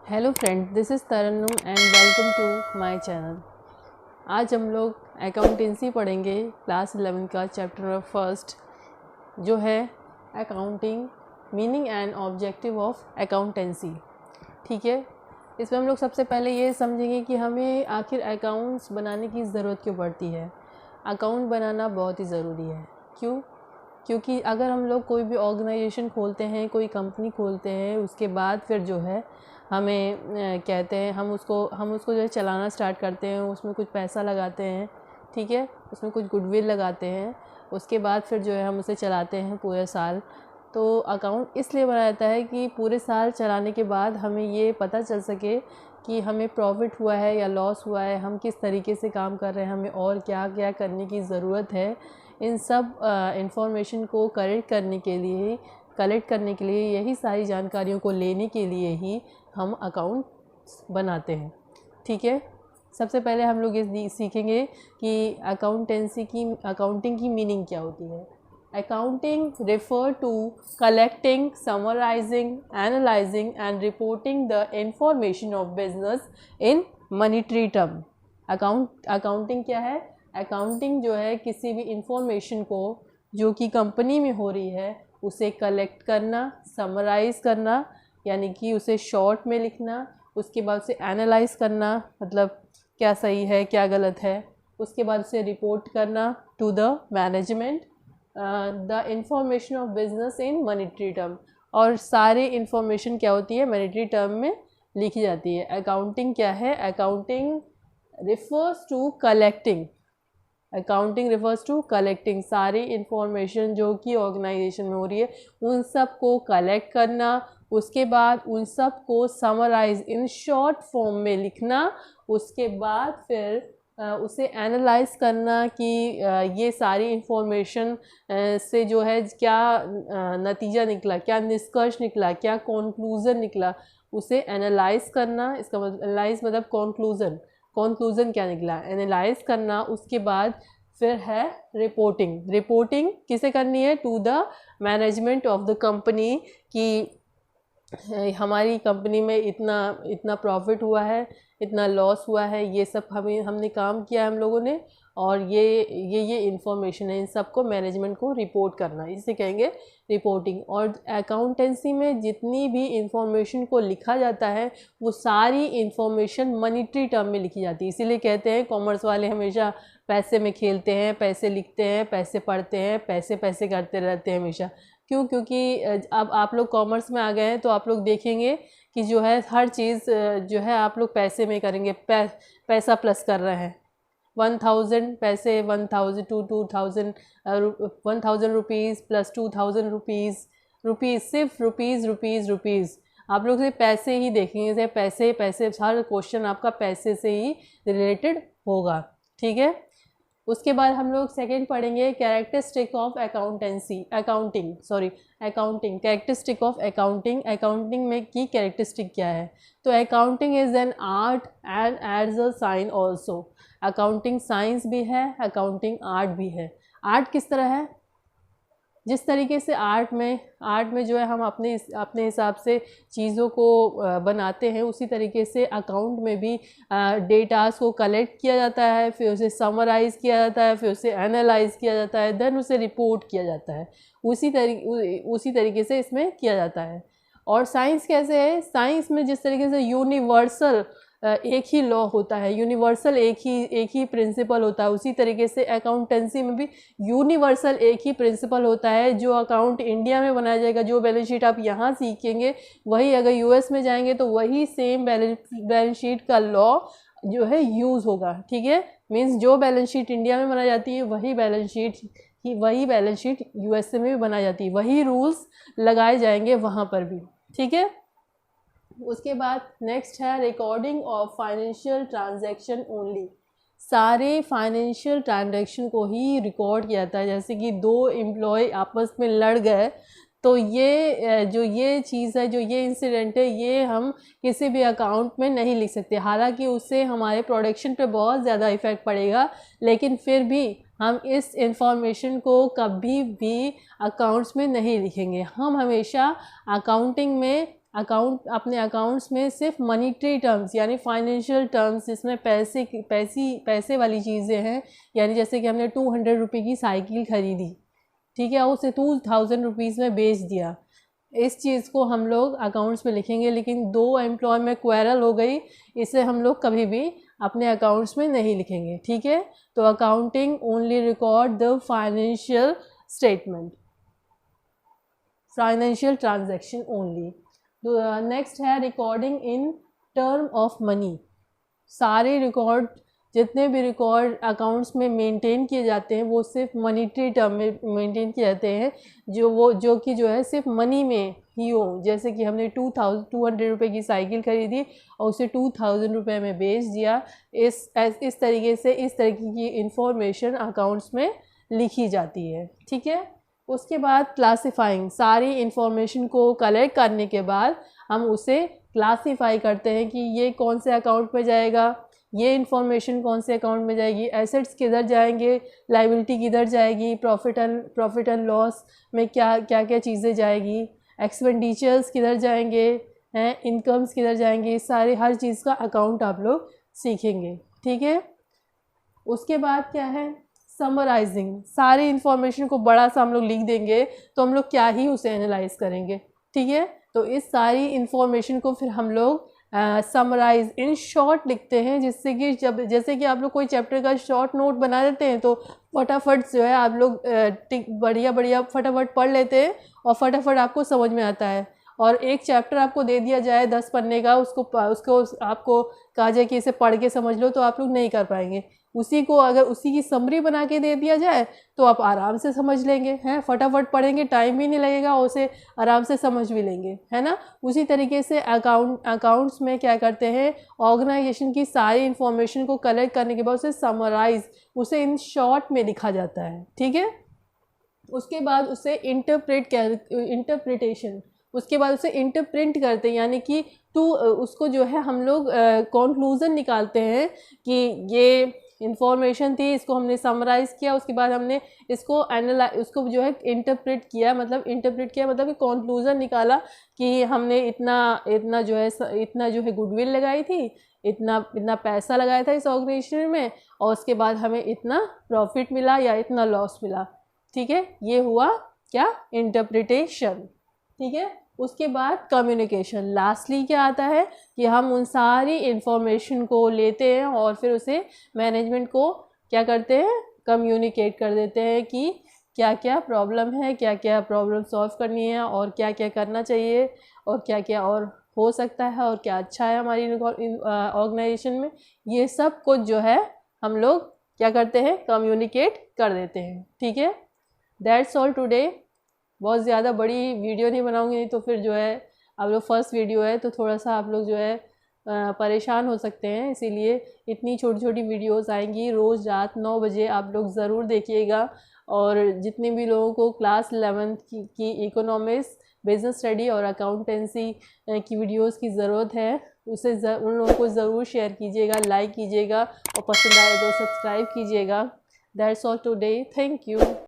Hello friend, this is Tarannum and welcome to my channel. आज हम लोग अकाउंटेंसी पढ़ेंगे क्लास 11 का चैप्टर नंबर फर्स्ट, जो है accounting meaning and objective of accountancy. ठीक है, इसमें हम लोग सबसे पहले ये समझेंगे कि हमें आखिर अकाउंट्स बनाने की ज़रूरत क्यों पड़ती है। अकाउंट बनाना बहुत ही ज़रूरी है। क्यों? क्योंकि अगर हम लोग कोई भी ऑर्गेनाइजेशन खोलते हैं, कोई कंपनी खोलते हैं, उसके बाद फिर जो है हमें कहते हैं हम उसको जो है चलाना स्टार्ट करते हैं, उसमें कुछ पैसा लगाते हैं, ठीक है, उसमें कुछ गुडविल लगाते हैं, उसके बाद फिर जो है हम उसे चलाते हैं पूरे साल। तो अकाउंट इसलिए बनाया जाता है कि पूरे साल चलाने के बाद हमें ये पता चल सके कि हमें प्रॉफिट हुआ है या लॉस हुआ है, हम किस तरीके से काम कर रहे हैं, हमें और क्या क्या करने की ज़रूरत है। इन सब इंफॉर्मेशन को कलेक्ट करने के लिए यही सारी जानकारियों को लेने के लिए ही हम अकाउंट बनाते हैं। ठीक है, सबसे पहले हम लोग ये सीखेंगे कि अकाउंटिंग की मीनिंग क्या होती है। Accounting refer to collecting, summarising, analysing and reporting the information of business in monetary term. Accounting क्या है? अकाउंटिंग जो है किसी भी इंफॉर्मेशन को जो कि कंपनी में हो रही है उसे कलेक्ट करना, समराइज़ करना यानी कि उसे शॉर्ट में लिखना, उसके बाद उसे एनालाइज करना, मतलब क्या सही है क्या गलत है, उसके बाद उसे रिपोर्ट करना to the management the information of business in monetary term. और सारी इंफॉर्मेशन क्या होती है? मॉनेटरी टर्म में लिखी जाती है। अकाउंटिंग क्या है? अकाउंटिंग रिफर्स टू कलेक्टिंग सारी इंफॉर्मेशन जो कि ऑर्गेनाइजेशन में हो रही है उन सब को कलेक्ट करना, उसके बाद उन सब को समराइज इन शॉर्ट फॉर्म में लिखना, उसके बाद फिर उसे एनालाइज करना कि ये सारी इंफॉर्मेशन से जो है क्या नतीजा निकला, क्या निष्कर्ष निकला, क्या कॉन्क्लूज़न निकला, उसे एनालाइज करना। इसका मतलब एनालाइज मतलब कॉन्क्लूज़न क्या निकला, एनालाइज करना। उसके बाद फिर है रिपोर्टिंग किसे करनी है? To the management of the company कि हमारी कंपनी में इतना प्रॉफिट हुआ है, इतना लॉस हुआ है, ये सब हमने काम किया हम लोगों ने, और ये इंफॉर्मेशन है, इन सब को मैनेजमेंट को रिपोर्ट करना, इसे कहेंगे रिपोर्टिंग। और अकाउंटेंसी में जितनी भी इंफॉर्मेशन को लिखा जाता है वो सारी इंफॉर्मेशन मॉनेटरी टर्म में लिखी जाती है। इसीलिए कहते हैं कॉमर्स वाले हमेशा पैसे में खेलते हैं, पैसे लिखते हैं, पैसे पढ़ते हैं, पैसे पैसे करते रहते हैं हमेशा। क्यों? क्योंकि अब आप लोग कॉमर्स में आ गए हैं तो आप लोग देखेंगे कि जो है हर चीज़ जो है आप लोग पैसे में करेंगे। पैसा प्लस कर रहे हैं, 1000 पैसे, 1000 टू 2000, 1000 रुपीज़ प्लस 2000 रुपीज़, सिर्फ रुपीज़। आप लोग सिर्फ पैसे ही देखेंगे, सिर्फ पैसे, हर क्वेश्चन आपका पैसे से ही रिलेटेड होगा। ठीक है, उसके बाद हम लोग सेकेंड पढ़ेंगे characteristic of characteristic of accounting में की कैरेक्टरिस्टिक क्या है? तो accounting is an art and as a science also. Accounting science भी है, अकाउंटिंग आर्ट भी है। आर्ट किस तरह है? जिस तरीके से आर्ट में जो है हम अपने हिसाब से चीज़ों को बनाते हैं, उसी तरीके से अकाउंट में भी डेटास को कलेक्ट किया जाता है, फिर उसे समराइज़ किया जाता है, फिर उसे एनालाइज किया जाता है, देन उसे रिपोर्ट किया जाता है। उसी तरीके से इसमें किया जाता है। और साइंस कैसे है? साइंस में जिस तरीके से यूनिवर्सल एक ही लॉ होता है, यूनिवर्सल एक ही प्रिंसिपल होता है, उसी तरीके से अकाउंटेंसी में भी यूनिवर्सल एक ही प्रिंसिपल होता है। जो अकाउंट इंडिया में बनाया जाएगा, जो बैलेंस शीट आप यहाँ सीखेंगे, वही अगर यूएस में जाएंगे तो वही सेम बैलेंस शीट का लॉ जो है यूज़ होगा। ठीक है, मीन्स जो बैलेंस शीट इंडिया में बनाई जाती है वही बैलेंस शीट यूएसए में भी बनाई जाती है, वही रूल्स लगाए जाएंगे वहाँ पर भी। ठीक है, उसके बाद नेक्स्ट है recording of financial transaction only. सारे फाइनेंशियल ट्रांजैक्शन को ही रिकॉर्ड किया जाता है। जैसे कि दो एम्प्लॉय आपस में लड़ गए तो ये चीज़ है, जो ये इंसिडेंट है, ये हम किसी भी अकाउंट में नहीं लिख सकते। हालांकि उससे हमारे प्रोडक्शन पे बहुत ज़्यादा इफ़ेक्ट पड़ेगा, लेकिन फिर भी हम इस इंफॉर्मेशन को कभी भी अकाउंट्स में नहीं लिखेंगे। हम हमेशा अकाउंटिंग में अपने अकाउंट्स में सिर्फ मनीटरी टर्म्स यानी फाइनेंशियल टर्म्स, जिसमें पैसे वाली चीज़ें हैं, यानी जैसे कि हमने 200 रुपये की साइकिल ख़रीदी, ठीक है, उसे 2000 रुपीज़ में बेच दिया, इस चीज़ को हम लोग अकाउंट्स में लिखेंगे। लेकिन 2 एम्प्लॉय में क्वेरल हो गई, इसे हम लोग कभी भी अपने अकाउंट्स में नहीं लिखेंगे, ठीक है। तो accounting only record the financial statement, financial transaction only. Next है recording in term of money. सारे रिकॉर्ड, जितने भी रिकॉर्ड अकाउंट्स में मेंटेन किए जाते हैं वो सिर्फ मनीटरी टर्म में मेंटेन किए जाते हैं, जो कि जो है सिर्फ मनी में ही हो। जैसे कि हमने 200 रुपये की साइकिल खरीदी और उसे 2000 रुपये में बेच दिया, इस तरीके से इस तरीके की इंफॉर्मेशन अकाउंट्स में लिखी जाती है, ठीक है। उसके बाद क्लासिफाइंग, सारी इंफॉर्मेशन को कलेक्ट करने के बाद हम उसे क्लासिफाई करते हैं कि ये कौन से अकाउंट में जाएगा, ये इन्फॉर्मेशन कौन से अकाउंट में जाएगी, एसेट्स किधर जाएंगे, लाइबिलिटी किधर जाएगी, प्रॉफिट एंड लॉस में क्या क्या चीज़ें जाएगी, एक्सपेंडिचर्स किधर जाएंगे हैं, इनकम्स किधर जाएंगे, सारे हर चीज़ का अकाउंट आप लोग सीखेंगे, ठीक है। उसके बाद क्या है समराइजिंग, सारी इन्फॉर्मेशन को बड़ा सा हम लोग लिख देंगे तो हम लोग क्या ही उसे एनालाइज करेंगे, ठीक है। तो इस सारी इन्फॉर्मेशन को फिर हम लोग समराइज इन शॉर्ट लिखते हैं, जिससे कि जैसे कि आप लोग कोई चैप्टर का शॉर्ट नोट बना देते हैं तो फटाफट जो है आप लोग बढ़िया फटाफट पढ़ लेते हैं और फटाफट आपको समझ में आता है। और एक चैप्टर आपको दे दिया जाए 10 पन्ने का, उसको आपको कहा जाए कि इसे पढ़ के समझ लो, तो आप लोग नहीं कर पाएंगे। उसी को अगर उसी की समरी बना के दे दिया जाए तो आप आराम से समझ लेंगे, हैं, फटाफट पढ़ेंगे, टाइम भी नहीं लगेगा, उसे आराम से समझ भी लेंगे, है ना। उसी तरीके से अकाउंट्स में क्या करते हैं, ऑर्गेनाइजेशन की सारी इन्फॉर्मेशन को कलेक्ट करने के बाद उसे समराइज, उसे इन शॉर्ट में लिखा जाता है, ठीक है। उसके बाद उसे इंटरप्रिटेशन, उसके बाद उसे इंटरप्रिंट करते हैं, यानी कि उसको जो है हम लोग कंक्लूज़न निकालते हैं कि ये इन्फॉर्मेशन थी, इसको हमने समराइज़ किया, उसके बाद हमने उसको जो है इंटरप्रेट किया, मतलब कि कंक्लूज़न निकाला कि हमने इतना जो है गुडविल लगाई थी, इतना पैसा लगाया था इस ऑर्गेनाइजेशन में, और उसके बाद हमें इतना प्रॉफिट मिला या इतना लॉस मिला, ठीक है। ये हुआ क्या, इंटरप्रिटेशन, ठीक है। उसके बाद कम्युनिकेशन, लास्टली क्या आता है कि हम उन सारी इन्फॉर्मेशन को लेते हैं और फिर उसे मैनेजमेंट को क्या करते हैं, कम्युनिकेट कर देते हैं कि क्या क्या प्रॉब्लम है, क्या क्या प्रॉब्लम सॉल्व करनी है और क्या क्या करना चाहिए और क्या क्या और हो सकता है और क्या अच्छा है हमारी ऑर्गेनाइजेशन में। ये सब कुछ जो है हम लोग क्या करते हैं, कम्युनिकेट कर देते हैं, ठीक है। That's all today. बहुत ज़्यादा बड़ी वीडियो नहीं बनाऊंगी, नहीं तो फिर जो है आप लोग फर्स्ट वीडियो है तो थोड़ा सा आप लोग जो है परेशान हो सकते हैं, इसीलिए इतनी छोटी छोटी वीडियोस आएंगी रोज़ रात 9 बजे, आप लोग ज़रूर देखिएगा। और जितने भी लोगों को क्लास 11 की इकोनॉमिक्स, बिजनेस स्टडी और अकाउंटेंसी की वीडियोस की ज़रूरत है, उन लोगों को ज़रूर शेयर कीजिएगा, लाइक कीजिएगा और पसंद आए तो सब्सक्राइब कीजिएगा। That's all today, thank you.